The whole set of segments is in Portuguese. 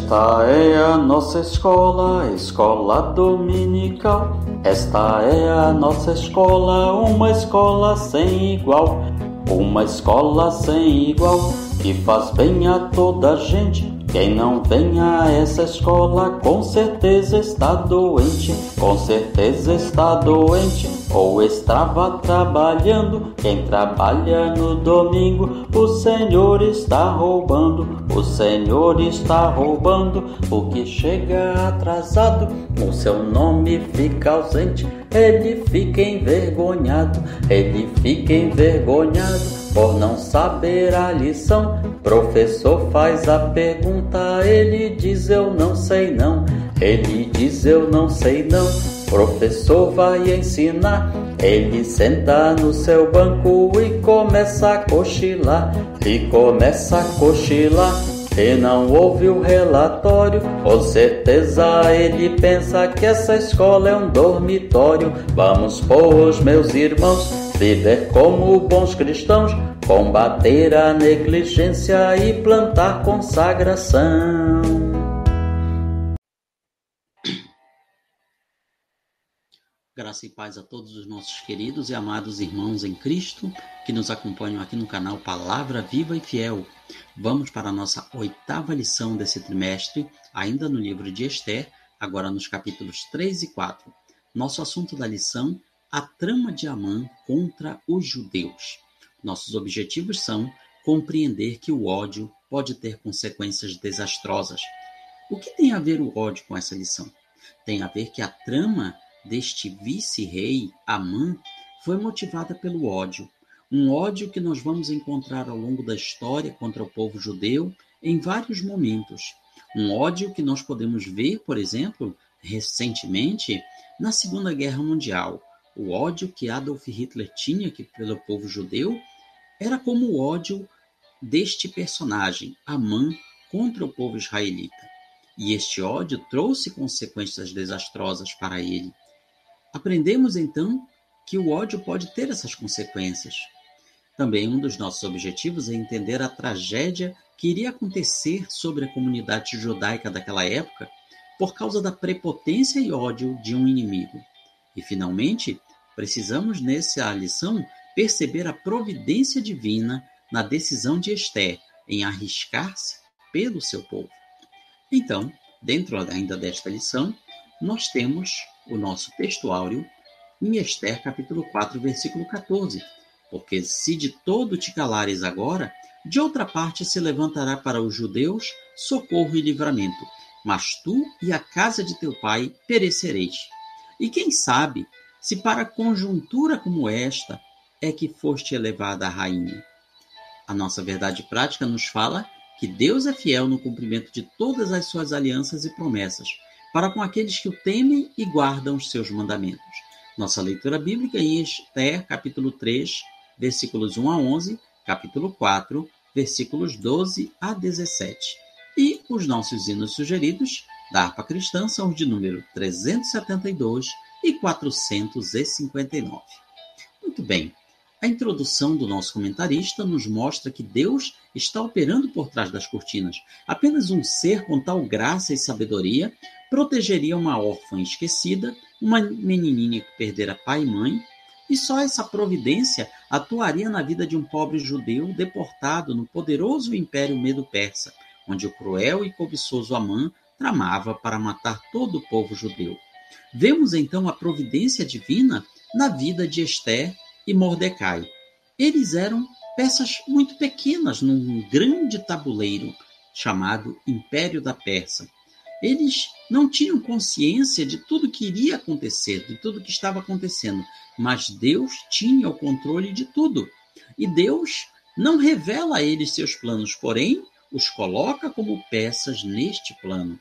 Esta é a nossa escola, escola dominical. Esta é a nossa escola, uma escola sem igual. Uma escola sem igual, que faz bem a toda a gente. Quem não vem a essa escola com certeza está doente. Com certeza está doente ou estava trabalhando. Quem trabalha no domingo, o Senhor está roubando. O Senhor está roubando. O que chega atrasado, o seu nome fica ausente. Ele fica envergonhado, ele fica envergonhado por não saber a lição. Professor faz a pergunta, ele diz eu não sei não. Ele diz eu não sei não. Professor vai ensinar, ele senta no seu banco e começa a cochilar. E começa a cochilar. E não ouve o relatório, com certeza ele pensa que essa escola é um dormitório. Vamos, pois, meus irmãos, viver como bons cristãos, combater a negligência e plantar consagração. Graça e paz a todos os nossos queridos e amados irmãos em Cristo que nos acompanham aqui no canal Palavra Viva e Fiel. Vamos para a nossa 8ª lição desse trimestre, ainda no livro de Esther, agora nos capítulos 3 e 4. Nosso assunto da lição, a trama de Amã contra os judeus. Nossos objetivos são compreender que o ódio pode ter consequências desastrosas. O que tem a ver o ódio com essa lição? Tem a ver que a trama deste vice-rei, Amã, foi motivada pelo ódio. Um ódio que nós vamos encontrar ao longo da história contra o povo judeu em vários momentos. Um ódio que nós podemos ver, por exemplo, recentemente, na Segunda Guerra Mundial. O ódio que Adolf Hitler tinha pelo povo judeu era como o ódio deste personagem, Amã, contra o povo israelita. E este ódio trouxe consequências desastrosas para ele. Aprendemos, então, que o ódio pode ter essas consequências. Também um dos nossos objetivos é entender a tragédia que iria acontecer sobre a comunidade judaica daquela época por causa da prepotência e ódio de um inimigo. E, finalmente, precisamos, nessa lição, perceber a providência divina na decisão de Esther em arriscar-se pelo seu povo. Então, dentro ainda desta lição, nós temos o nosso textuário em Esther, capítulo 4, versículo 14. Porque se de todo te calares agora, de outra parte se levantará para os judeus socorro e livramento, mas tu e a casa de teu pai perecereis. E quem sabe, se para conjuntura como esta é que foste elevada a rainha. A nossa verdade prática nos fala que Deus é fiel no cumprimento de todas as suas alianças e promessas, para com aqueles que o temem e guardam os seus mandamentos. Nossa leitura bíblica em Esther, capítulo 3, versículos 1 a 11, capítulo 4, versículos 12 a 17. E os nossos hinos sugeridos da harpa cristã são os de número 372 e 459. Muito bem. A introdução do nosso comentarista nos mostra que Deus está operando por trás das cortinas. Apenas um ser com tal graça e sabedoria protegeria uma órfã esquecida, uma menininha que perdera pai e mãe, e só essa providência atuaria na vida de um pobre judeu deportado no poderoso Império Medo-Persa, onde o cruel e cobiçoso Amã tramava para matar todo o povo judeu. Vemos então a providência divina na vida de Esther e Mordecai. Eles eram peças muito pequenas num grande tabuleiro chamado Império da Pérsia. Eles não tinham consciência de tudo que iria acontecer, de tudo que estava acontecendo, mas Deus tinha o controle de tudo. E Deus não revela a eles seus planos, porém os coloca como peças neste plano.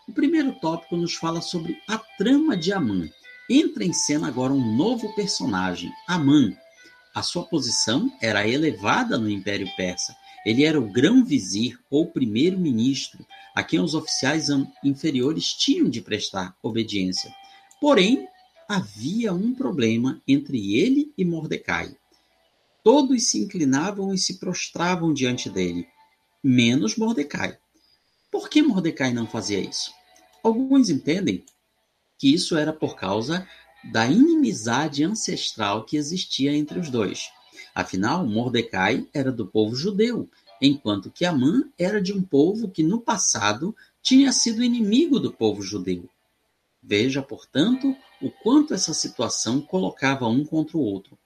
O primeiro tópico nos fala sobre a trama de Amã. Entra em cena agora um novo personagem, Amã. A sua posição era elevada no Império Persa. Ele era o grão-vizir ou primeiro-ministro, a quem os oficiais inferiores tinham de prestar obediência. Porém, havia um problema entre ele e Mordecai. Todos se inclinavam e se prostravam diante dele, menos Mordecai. Por que Mordecai não fazia isso? Alguns entendem que isso era por causa da inimizade ancestral que existia entre os dois. Afinal, Mordecai era do povo judeu, enquanto que Amã era de um povo que no passado tinha sido inimigo do povo judeu. Veja, portanto, o quanto essa situação colocava um contra o outro.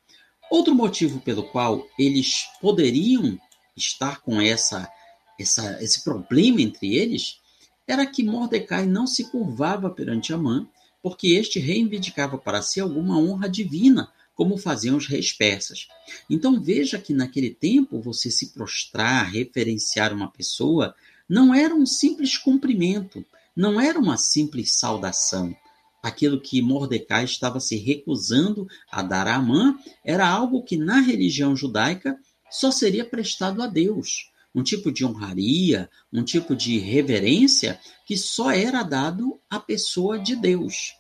Outro motivo pelo qual eles poderiam estar com esse problema entre eles era que Mordecai não se curvava perante Amã, porque este reivindicava para si alguma honra divina, como faziam os reis persas. Então veja que naquele tempo você se prostrar, referenciar uma pessoa, não era um simples cumprimento, não era uma simples saudação. Aquilo que Mordecai estava se recusando a dar a Amã era algo que na religião judaica só seria prestado a Deus. Um tipo de honraria, um tipo de reverência que só era dado à pessoa de Deus.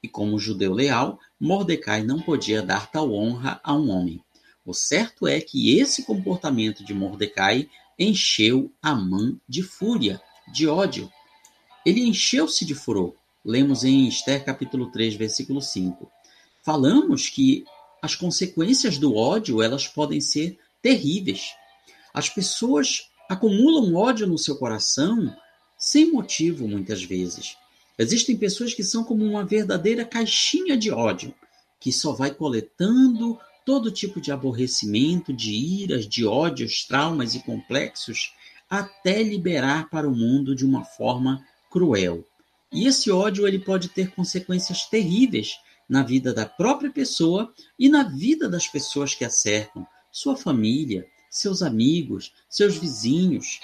E como judeu leal, Mordecai não podia dar tal honra a um homem. O certo é que esse comportamento de Mordecai encheu Amã de fúria, de ódio. Ele encheu-se de furor. Lemos em Ester capítulo 3, versículo 5. Falamos que as consequências do ódio, elas podem ser terríveis. As pessoas acumulam ódio no seu coração sem motivo, muitas vezes. Existem pessoas que são como uma verdadeira caixinha de ódio, que só vai coletando todo tipo de aborrecimento, de iras, de ódios, traumas e complexos, até liberar para o mundo de uma forma cruel. E esse ódio ele pode ter consequências terríveis na vida da própria pessoa e na vida das pessoas que a cercam, sua família, seus amigos, seus vizinhos.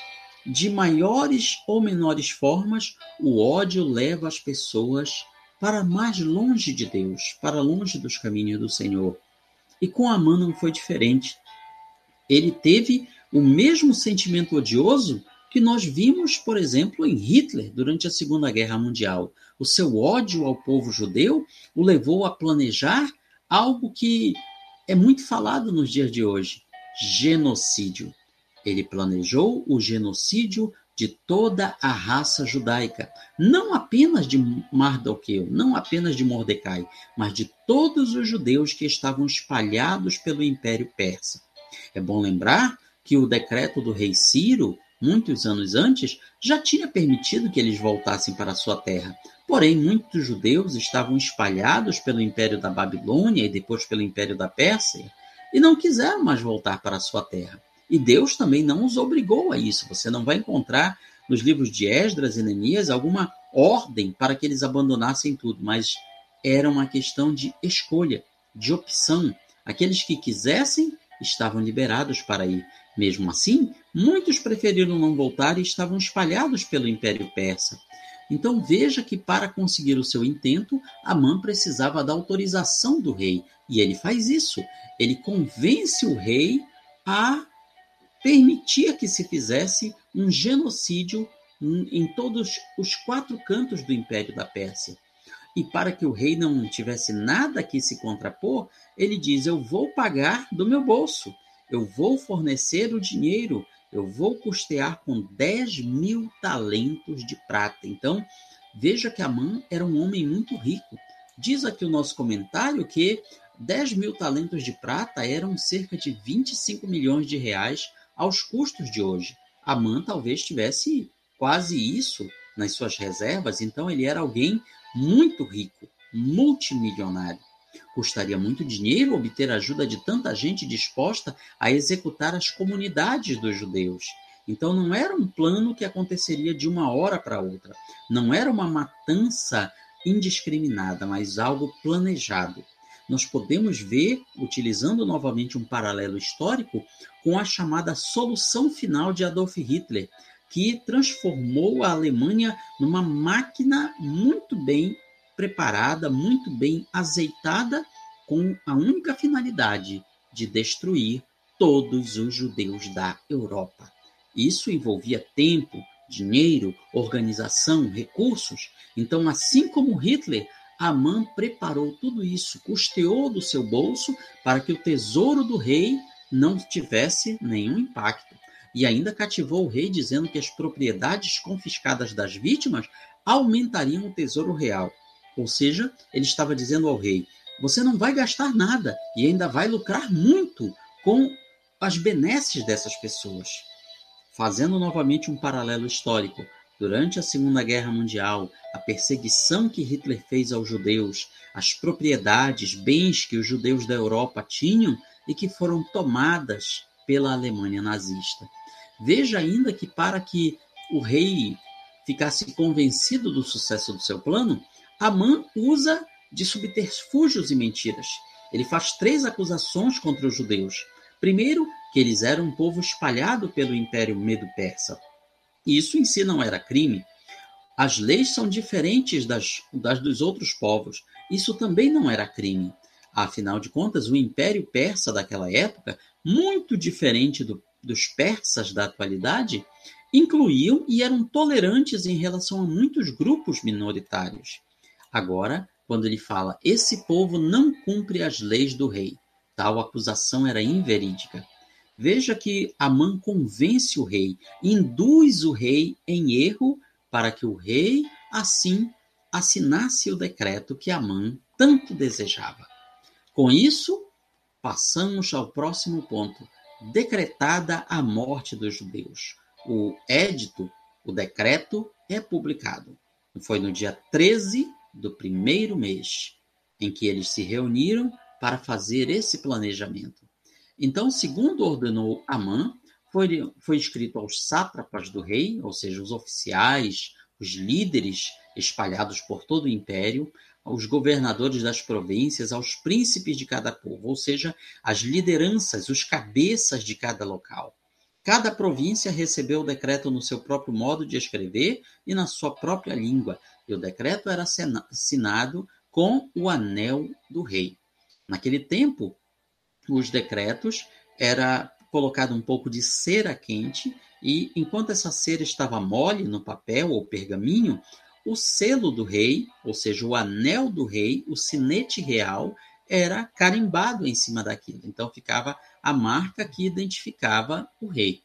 De maiores ou menores formas, o ódio leva as pessoas para mais longe de Deus, para longe dos caminhos do Senhor. E com Amã não foi diferente. Ele teve o mesmo sentimento odioso que nós vimos, por exemplo, em Hitler durante a Segunda Guerra Mundial. O seu ódio ao povo judeu o levou a planejar algo que é muito falado nos dias de hoje: genocídio. Ele planejou o genocídio de toda a raça judaica, não apenas de Mardoqueu, não apenas de Mordecai, mas de todos os judeus que estavam espalhados pelo Império Persa. É bom lembrar que o decreto do rei Ciro, muitos anos antes, já tinha permitido que eles voltassem para a sua terra. Porém, muitos judeus estavam espalhados pelo Império da Babilônia e depois pelo Império da Pérsia e não quiseram mais voltar para a sua terra. E Deus também não os obrigou a isso. Você não vai encontrar nos livros de Esdras e Neemias alguma ordem para que eles abandonassem tudo, mas era uma questão de escolha, de opção. Aqueles que quisessem estavam liberados para ir. Mesmo assim, muitos preferiram não voltar e estavam espalhados pelo Império Persa. Então veja que para conseguir o seu intento, Amã precisava da autorização do rei. E ele faz isso. Ele convence o rei a permitir que se fizesse um genocídio em todos os 4 cantos do Império da Pérsia. E para que o rei não tivesse nada que se contrapor, ele diz: eu vou pagar do meu bolso, eu vou fornecer o dinheiro, eu vou custear com 10.000 talentos de prata. Então, veja que Amã era um homem muito rico. Diz aqui o nosso comentário que 10.000 talentos de prata eram cerca de 25 milhões de reais aos custos de hoje. Amã talvez tivesse quase isso nas suas reservas, então ele era alguém muito rico, multimilionário. Custaria muito dinheiro obter a ajuda de tanta gente disposta a executar as comunidades dos judeus. Então não era um plano que aconteceria de uma hora para outra. Não era uma matança indiscriminada, mas algo planejado. Nós podemos ver, utilizando novamente um paralelo histórico, com a chamada solução final de Adolf Hitler, que transformou a Alemanha numa máquina muito bem preparada, muito bem azeitada, com a única finalidade de destruir todos os judeus da Europa. Isso envolvia tempo, dinheiro, organização, recursos. Então, assim como Hitler, Amã preparou tudo isso, custeou do seu bolso para que o tesouro do rei não tivesse nenhum impacto. e ainda cativou o rei dizendo que as propriedades confiscadas das vítimas aumentariam o tesouro real. Ou seja, ele estava dizendo ao rei: você não vai gastar nada e ainda vai lucrar muito com as benesses dessas pessoas. Fazendo novamente um paralelo histórico, durante a Segunda Guerra Mundial, a perseguição que Hitler fez aos judeus, as propriedades, bens que os judeus da Europa tinham e que foram tomadas pela Alemanha nazista. Veja ainda que para que o rei ficasse convencido do sucesso do seu plano, Amã usa de subterfúgios e mentiras. Ele faz 3 acusações contra os judeus. Primeiro, que eles eram um povo espalhado pelo Império Medo-Persa. Isso em si não era crime. As leis são diferentes das dos outros povos. Isso também não era crime. Afinal de contas, o Império Persa daquela época, muito diferente dos persas da atualidade, incluíam e eram tolerantes em relação a muitos grupos minoritários. Agora, quando ele fala, esse povo não cumpre as leis do rei, tal acusação era inverídica. Veja que Amã convence o rei, induz o rei em erro para que o rei, assim, assinasse o decreto que Amã tanto desejava. Com isso, passamos ao próximo ponto. Decretada a morte dos judeus. O édito, o decreto, é publicado. Foi no dia 13 do primeiro mês, em que eles se reuniram para fazer esse planejamento. Então, segundo ordenou Amã, foi escrito aos sátrapas do rei, ou seja, os oficiais, os líderes espalhados por todo o império, aos governadores das províncias, aos príncipes de cada povo, ou seja, as lideranças, os cabeças de cada local. Cada província recebeu o decreto no seu próprio modo de escrever e na sua própria língua, e o decreto era assinado com o anel do rei. Naquele tempo, os decretos era colocado um pouco de cera quente e, enquanto essa cera estava mole no papel ou pergaminho, o selo do rei, ou seja, o anel do rei, o sinete real, era carimbado em cima daquilo. Então ficava a marca que identificava o rei.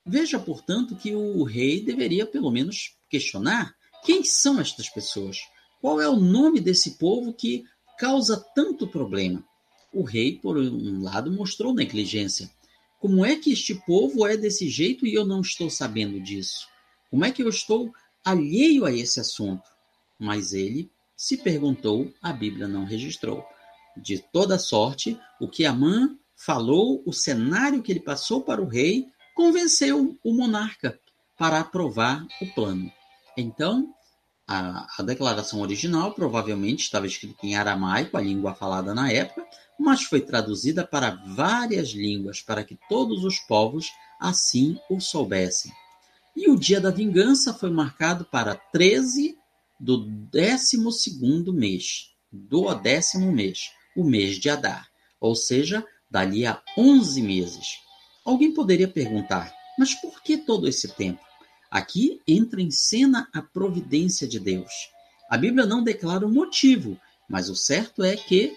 Veja, portanto, que o rei deveria pelo menos questionar quem são estas pessoas? Qual é o nome desse povo que causa tanto problema? O rei, por um lado, mostrou negligência. Como é que este povo é desse jeito e eu não estou sabendo disso? Como é que eu estou alheio a esse assunto? Mas ele se perguntou, a Bíblia não registrou. De toda sorte, o que Amã falou, o cenário que ele passou para o rei, convenceu o monarca para aprovar o plano. Então, a declaração original provavelmente estava escrita em aramaico, a língua falada na época, mas foi traduzida para várias línguas para que todos os povos assim o soubessem. E o dia da vingança foi marcado para 13 do 12º mês, do 10º mês, o mês de Adar, ou seja, dali a 11 meses. Alguém poderia perguntar, mas por que todo esse tempo? Aqui entra em cena a providência de Deus. A Bíblia não declara o motivo, mas o certo é que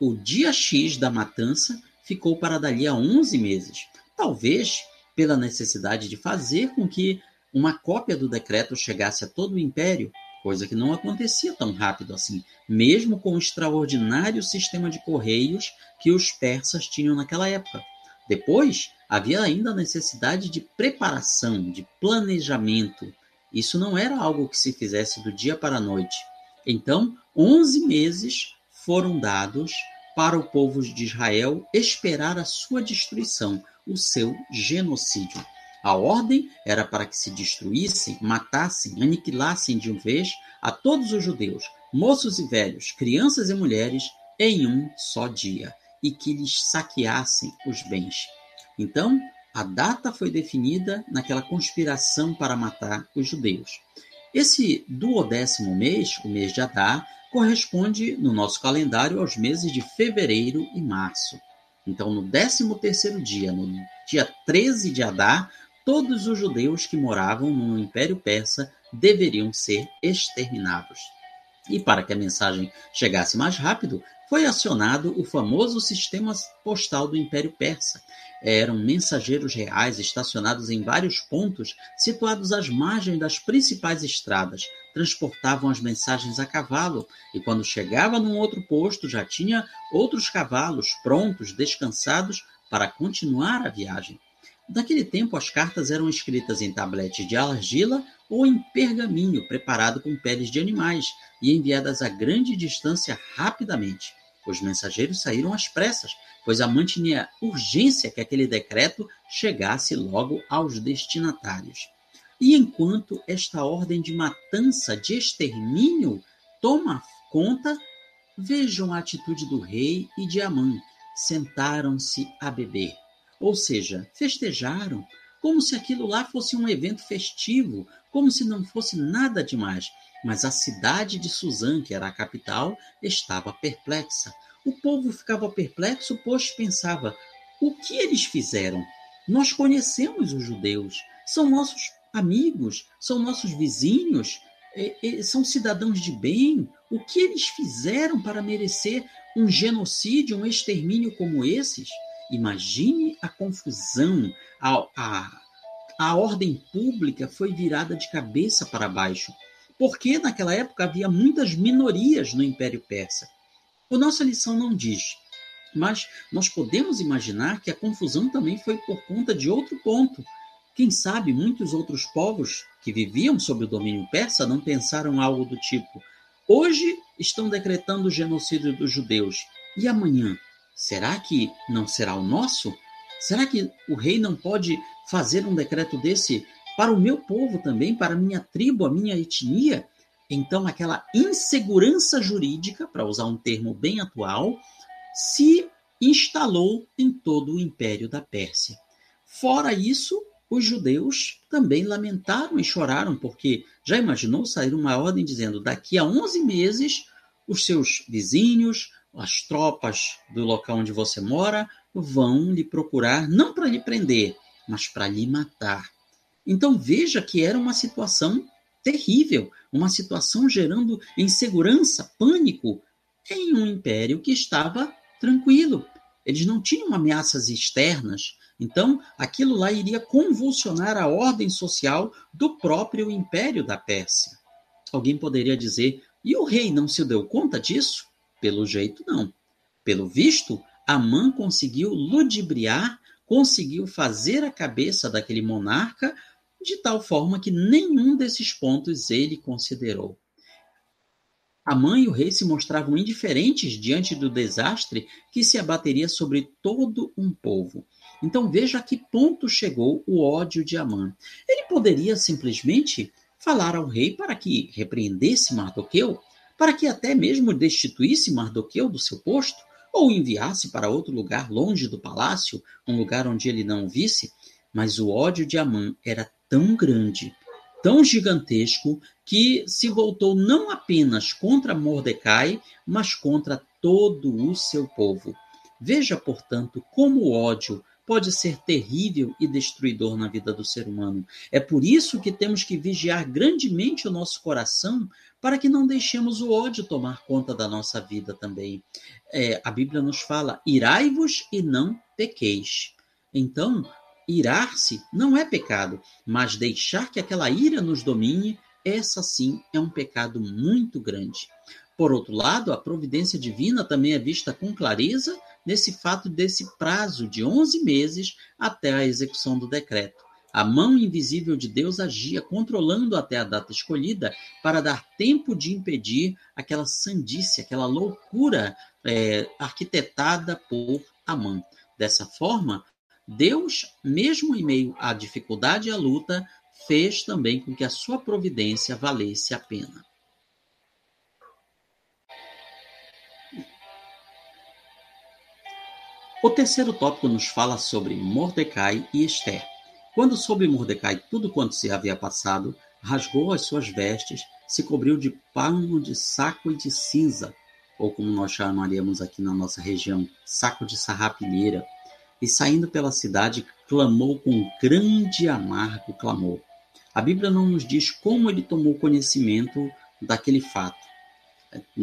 o dia X da matança ficou para dali a 11 meses. Talvez pela necessidade de fazer com que uma cópia do decreto chegasse a todo o império, coisa que não acontecia tão rápido assim, mesmo com o extraordinário sistema de correios que os persas tinham naquela época. Depois, havia ainda a necessidade de preparação, de planejamento. Isso não era algo que se fizesse do dia para a noite. Então, 11 meses foram dados para o povo de Israel esperar a sua destruição, o seu genocídio. A ordem era para que se destruíssem, matassem, aniquilassem de uma vez a todos os judeus, moços e velhos, crianças e mulheres, em um só dia, e que lhes saqueassem os bens. Então, a data foi definida naquela conspiração para matar os judeus. Esse 12º mês, o mês de Adar, corresponde no nosso calendário aos meses de fevereiro e março. Então, no 13º dia, no dia 13 de Adar, todos os judeus que moravam no Império Persa deveriam ser exterminados. E para que a mensagem chegasse mais rápido, foi acionado o famoso sistema postal do Império Persa. Eram mensageiros reais estacionados em vários pontos, situados às margens das principais estradas. Transportavam as mensagens a cavalo, e quando chegava num outro posto, já tinha outros cavalos prontos, descansados, para continuar a viagem. Naquele tempo, as cartas eram escritas em tabletes de argila ou em pergaminho preparado com peles de animais e enviadas a grande distância rapidamente. Os mensageiros saíram às pressas, pois Amã tinha urgência que aquele decreto chegasse logo aos destinatários. E enquanto esta ordem de matança, de extermínio, toma conta, vejam a atitude do rei e de Amã. Sentaram-se a beber. Ou seja, festejaram, como se aquilo lá fosse um evento festivo, como se não fosse nada demais. Mas a cidade de Suzã, que era a capital, estava perplexa. O povo ficava perplexo, pois pensava: o que eles fizeram? Nós conhecemos os judeus, são nossos amigos, são nossos vizinhos, são cidadãos de bem. O que eles fizeram para merecer um genocídio, um extermínio como esses? Imagine a confusão, a ordem pública foi virada de cabeça para baixo, porque naquela época havia muitas minorias no Império Persa. A nossa lição não diz, mas nós podemos imaginar que a confusão também foi por conta de outro ponto. Quem sabe muitos outros povos que viviam sob o domínio persa não pensaram algo do tipo: hoje estão decretando o genocídio dos judeus, e amanhã? Será que não será o nosso? Será que o rei não pode fazer um decreto desse para o meu povo também, para a minha tribo, a minha etnia? Então, aquela insegurança jurídica, para usar um termo bem atual, se instalou em todo o Império da Pérsia. Fora isso, os judeus também lamentaram e choraram, porque já imaginou sair uma ordem dizendo: daqui a 11 meses, os seus vizinhos, as tropas do local onde você mora, vão lhe procurar, não para lhe prender, mas para lhe matar. Então veja que era uma situação terrível, uma situação gerando insegurança, pânico, em um império que estava tranquilo. Eles não tinham ameaças externas, então aquilo lá iria convulsionar a ordem social do próprio Império da Pérsia. Alguém poderia dizer: e o rei não se deu conta disso? Pelo jeito, não. Pelo visto, Amã conseguiu ludibriar, conseguiu fazer a cabeça daquele monarca de tal forma que nenhum desses pontos ele considerou. Amã e o rei se mostravam indiferentes diante do desastre que se abateria sobre todo um povo. Então veja a que ponto chegou o ódio de Amã. Ele poderia simplesmente falar ao rei para que repreendesse Mardoqueu, para que até mesmo destituísse Mardoqueu do seu posto, ou enviasse para outro lugar longe do palácio, um lugar onde ele não o visse, mas o ódio de Amã era tão grande, tão gigantesco, que se voltou não apenas contra Mordecai, mas contra todo o seu povo. Veja, portanto, como o ódio pode ser terrível e destruidor na vida do ser humano. É por isso que temos que vigiar grandemente o nosso coração, para que não deixemos o ódio tomar conta da nossa vida também. A Bíblia nos fala: irai-vos e não pequeis. Então, irar-se não é pecado, mas deixar que aquela ira nos domine, essa sim é um pecado muito grande. Por outro lado, a providência divina também é vista com clareza nesse fato desse prazo de 11 meses até a execução do decreto. A mão invisível de Deus agia, controlando até a data escolhida, para dar tempo de impedir aquela sandice, aquela loucura arquitetada por Amã. Dessa forma, Deus, mesmo em meio à dificuldade e à luta, fez também com que a sua providência valesse a pena. O terceiro tópico nos fala sobre Mordecai e Ester. Quando soube Mordecai tudo quanto se havia passado, rasgou as suas vestes, se cobriu de pano de saco e de cinza, ou como nós chamaríamos aqui na nossa região, saco de sarrapilheira, e saindo pela cidade, clamou com grande e amargo clamor. A Bíblia não nos diz como ele tomou conhecimento daquele fato.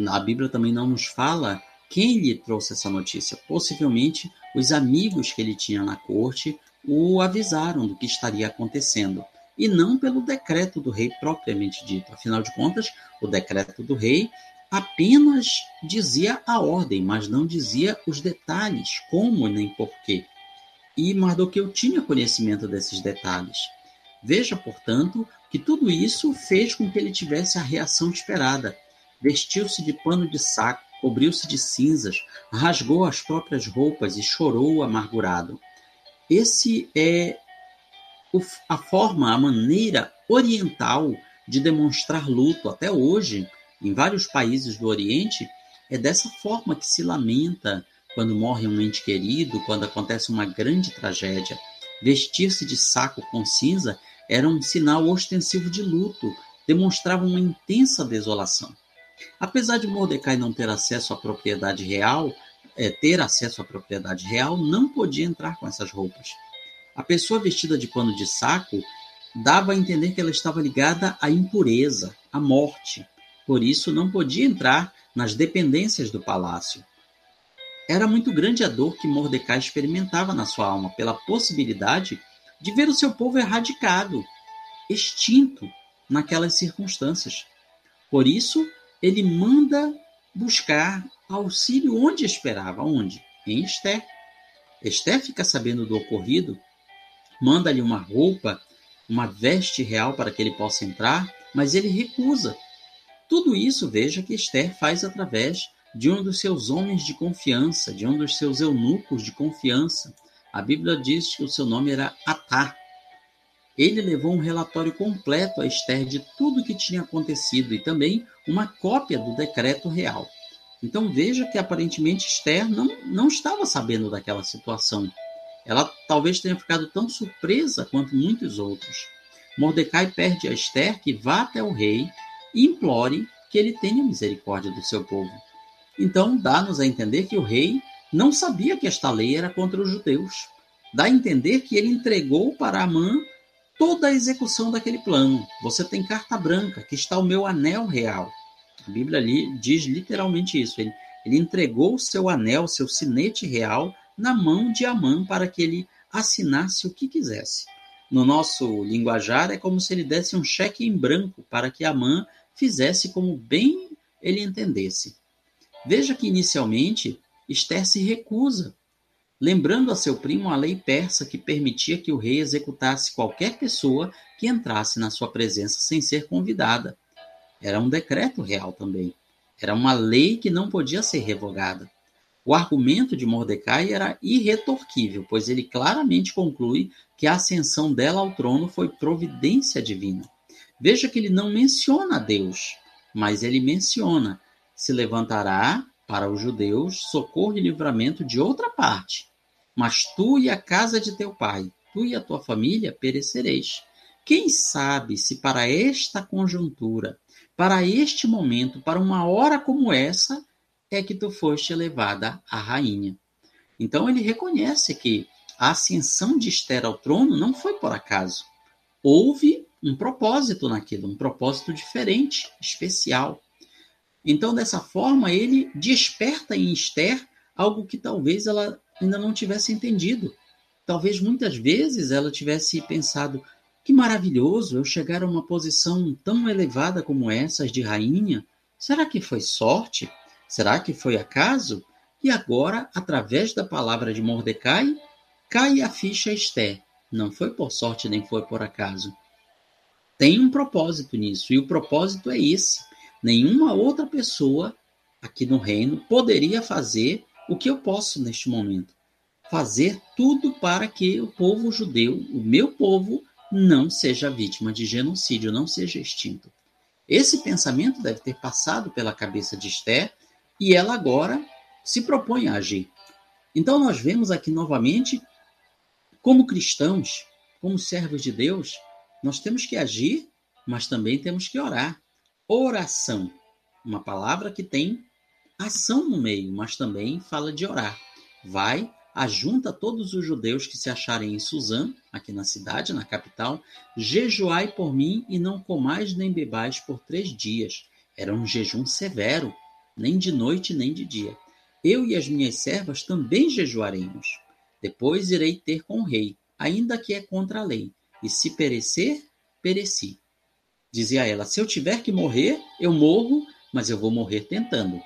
A Bíblia também não nos fala Quem lhe trouxe essa notícia? Possivelmente os amigos que ele tinha na corte o avisaram do que estaria acontecendo, e não pelo decreto do rei propriamente dito. Afinal de contas, o decreto do rei apenas dizia a ordem, mas não dizia os detalhes, como nem porquê. E Mardoqueu tinha conhecimento desses detalhes. Veja, portanto, que tudo isso fez com que ele tivesse a reação esperada. Vestiu-se de pano de saco, cobriu-se de cinzas, rasgou as próprias roupas e chorou amargurado. Esse é a forma, a maneira oriental de demonstrar luto até hoje. Em vários países do Oriente, é dessa forma que se lamenta quando morre um ente querido, quando acontece uma grande tragédia. Vestir-se de saco com cinza era um sinal ostensivo de luto, demonstrava uma intensa desolação. Apesar de Mordecai não ter acesso à propriedade real, não podia entrar com essas roupas. A pessoa vestida de pano de saco dava a entender que ela estava ligada à impureza, à morte. Por isso, não podia entrar nas dependências do palácio. Era muito grande a dor que Mordecai experimentava na sua alma pela possibilidade de ver o seu povo erradicado, extinto naquelas circunstâncias. Por isso, ele manda buscar auxílio onde esperava. Onde? Em Ester. Ester fica sabendo do ocorrido, manda-lhe uma roupa, uma veste real para que ele possa entrar, mas ele recusa. Tudo isso, veja que Ester faz através de um dos seus homens de confiança, de um dos seus eunucos de confiança. A Bíblia diz que o seu nome era Atá. Ele levou um relatório completo a Ester de tudo o que tinha acontecido e também uma cópia do decreto real. Então veja que aparentemente Ester não estava sabendo daquela situação. Ela talvez tenha ficado tão surpresa quanto muitos outros. Mordecai pede a Ester que vá até o rei e implore que ele tenha misericórdia do seu povo. Então dá-nos a entender que o rei não sabia que esta lei era contra os judeus. Dá a entender que ele entregou para Amã toda a execução daquele plano. Você tem carta branca, que está o meu anel real. A Bíblia ali diz literalmente isso. Ele entregou o seu anel, seu sinete real, na mão de Amã para que ele assinasse o que quisesse. No nosso linguajar, é como se ele desse um cheque em branco para que Amã fizesse como bem ele entendesse. Veja que, inicialmente, Ester se recusa, lembrando a seu primo a lei persa que permitia que o rei executasse qualquer pessoa que entrasse na sua presença sem ser convidada. Era um decreto real também. Era uma lei que não podia ser revogada. O argumento de Mordecai era irretorquível, pois ele claramente conclui que a ascensão dela ao trono foi providência divina. Veja que ele não menciona Deus, mas ele menciona: se levantará para os judeus socorro e livramento de outra parte. Mas tu e a casa de teu pai, tu e a tua família perecereis. Quem sabe se para esta conjuntura, para este momento, para uma hora como essa, é que tu foste elevada a rainha. Então ele reconhece que a ascensão de Ester ao trono não foi por acaso. Houve um propósito naquilo, um propósito diferente, especial. Então, dessa forma, ele desperta em Ester algo que talvez ela ainda não tivesse entendido. Talvez muitas vezes ela tivesse pensado: que maravilhoso eu chegar a uma posição tão elevada como essa de rainha. Será que foi sorte? Será que foi acaso? E agora, através da palavra de Mordecai, cai a ficha Ester. Não foi por sorte nem foi por acaso. Tem um propósito nisso, e o propósito é esse. Nenhuma outra pessoa aqui no reino poderia fazer o que eu posso neste momento. Fazer tudo para que o povo judeu, o meu povo, não seja vítima de genocídio, não seja extinto. Esse pensamento deve ter passado pela cabeça de Ester e ela agora se propõe a agir. Então nós vemos aqui novamente, como cristãos, como servos de Deus, nós temos que agir, mas também temos que orar. Oração, uma palavra que tem ação no meio, mas também fala de orar. Vai, ajunta todos os judeus que se acharem em Suzã, aqui na cidade, na capital, jejuai por mim e não comais nem bebais por 3 dias. Era um jejum severo, nem de noite nem de dia. eu e as minhas servas também jejuaremos. Depois irei ter com o rei, ainda que é contra a lei, e se perecer, pereci. Dizia ela, se eu tiver que morrer, eu morro, mas eu vou morrer tentando.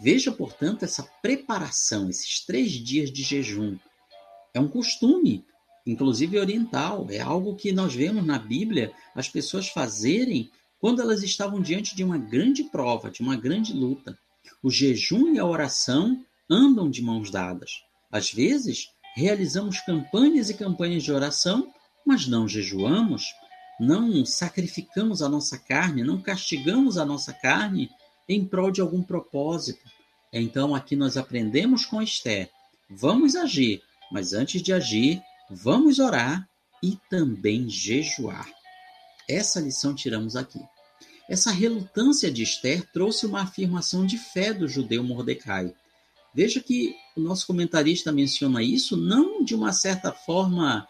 Veja, portanto, essa preparação, esses 3 dias de jejum. É um costume, inclusive oriental, é algo que nós vemos na Bíblia as pessoas fazerem quando elas estavam diante de uma grande prova, de uma grande luta. O jejum e a oração andam de mãos dadas. Às vezes, realizamos campanhas e campanhas de oração, mas não jejuamos, não sacrificamos a nossa carne, não castigamos a nossa carne em prol de algum propósito. Então, aqui nós aprendemos com Esther. Vamos agir, mas antes de agir, vamos orar e também jejuar. Essa lição tiramos aqui. Essa relutância de Esther trouxe uma afirmação de fé do judeu Mordecai. Veja que o nosso comentarista menciona isso não de uma certa forma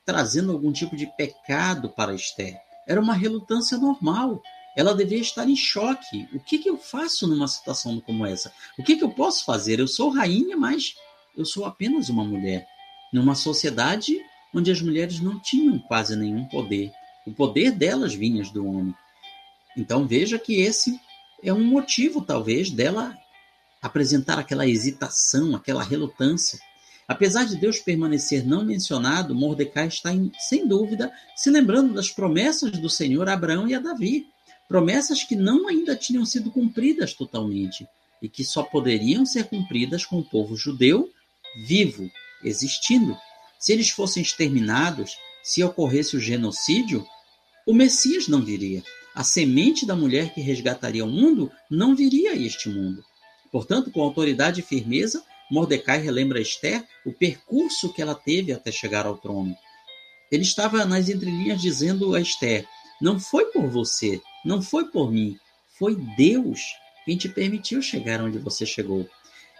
trazendo algum tipo de pecado para Esther. Era uma relutância normal. Ela devia estar em choque. O que eu faço numa situação como essa? O que eu posso fazer? Eu sou rainha, mas eu sou apenas uma mulher. Numa sociedade onde as mulheres não tinham quase nenhum poder. O poder delas vinha do homem. Então veja que esse é um motivo, talvez, dela apresentar aquela hesitação, aquela relutância. Apesar de Deus permanecer não mencionado, Mordecai está, sem dúvida, se lembrando das promessas do Senhor a Abraão e a Davi. Promessas que não ainda tinham sido cumpridas totalmente e que só poderiam ser cumpridas com o povo judeu vivo, existindo. Se eles fossem exterminados, se ocorresse o genocídio, o Messias não viria. A semente da mulher que resgataria o mundo não viria a este mundo. Portanto, com autoridade e firmeza, Mordecai relembra a Esther o percurso que ela teve até chegar ao trono. Ele estava nas entrelinhas dizendo a Esther, não foi por você, não foi por mim, foi Deus quem te permitiu chegar onde você chegou.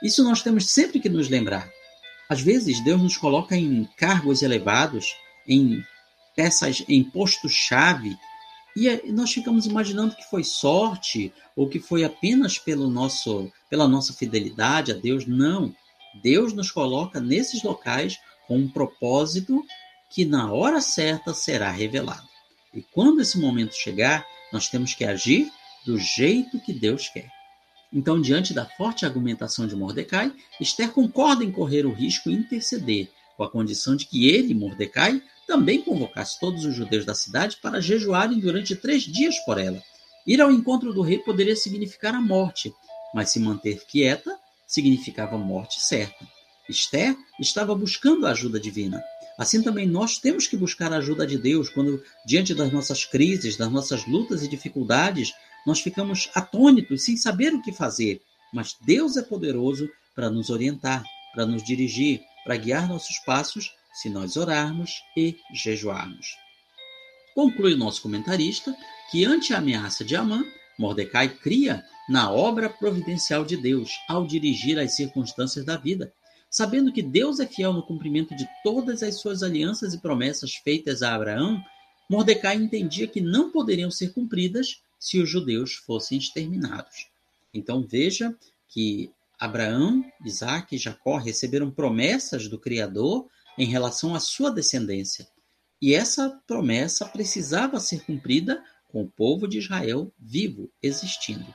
Isso nós temos sempre que nos lembrar. Às vezes, Deus nos coloca em cargos elevados, em postos-chave, e nós ficamos imaginando que foi sorte, ou que foi apenas pela nossa fidelidade a Deus. Não. Deus nos coloca nesses locais com um propósito que na hora certa será revelado. E quando esse momento chegar, nós temos que agir do jeito que Deus quer. Então, diante da forte argumentação de Mordecai, Esther concorda em correr o risco e interceder, com a condição de que ele, Mordecai, também convocasse todos os judeus da cidade para jejuarem durante 3 dias por ela. Ir ao encontro do rei poderia significar a morte, mas se manter quieta significava morte certa. Esther estava buscando a ajuda divina. Assim também nós temos que buscar a ajuda de Deus quando, diante das nossas crises, das nossas lutas e dificuldades, nós ficamos atônitos, sem saber o que fazer. Mas Deus é poderoso para nos orientar, para nos dirigir, para guiar nossos passos, se nós orarmos e jejuarmos. Conclui o nosso comentarista que, ante a ameaça de Amã, Mordecai cria na obra providencial de Deus, ao dirigir as circunstâncias da vida. Sabendo que Deus é fiel no cumprimento de todas as suas alianças e promessas feitas a Abraão, Mordecai entendia que não poderiam ser cumpridas se os judeus fossem exterminados. Então veja que Abraão, Isaque e Jacó receberam promessas do Criador em relação à sua descendência. E essa promessa precisava ser cumprida com o povo de Israel vivo, existindo.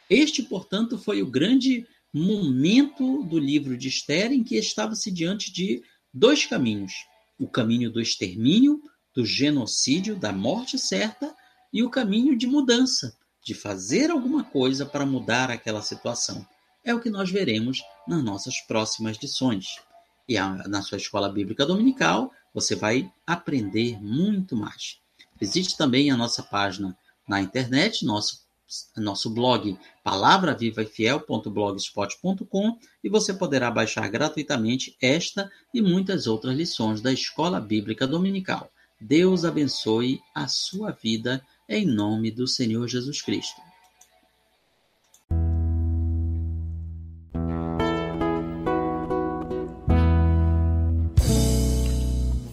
Este, portanto, foi o grande momento do livro de Esther em que estava-se diante de 2 caminhos. O caminho do extermínio, do genocídio, da morte certa, e o caminho de mudança, de fazer alguma coisa para mudar aquela situação. É o que nós veremos nas nossas próximas lições. E na sua escola bíblica dominical, você vai aprender muito mais. Visite também a nossa página na internet, nosso blog palavravivaefiel.blogspot.com, e você poderá baixar gratuitamente esta e muitas outras lições da Escola Bíblica Dominical. Deus abençoe a sua vida em nome do Senhor Jesus Cristo.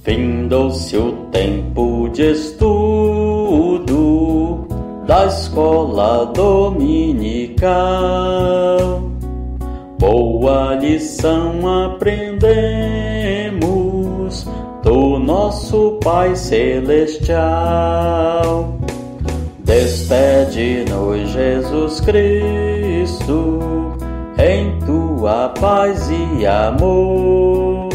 Findou-se o tempo de estudo da escola dominical. boa lição aprendemos do nosso Pai Celestial. Despede-nos, Jesus Cristo, em tua paz e amor,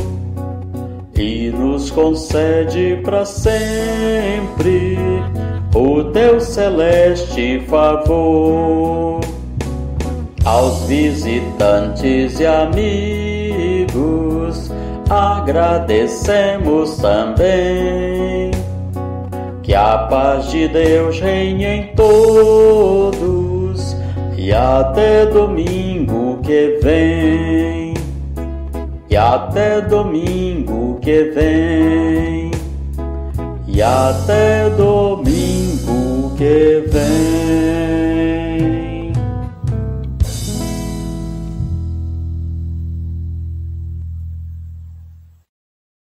e nos concede para sempre o teu celeste favor. Aos visitantes e amigos agradecemos também. Que a paz de Deus reine em todos e até domingo que vem. E até domingo que vem. E até domingo que vem.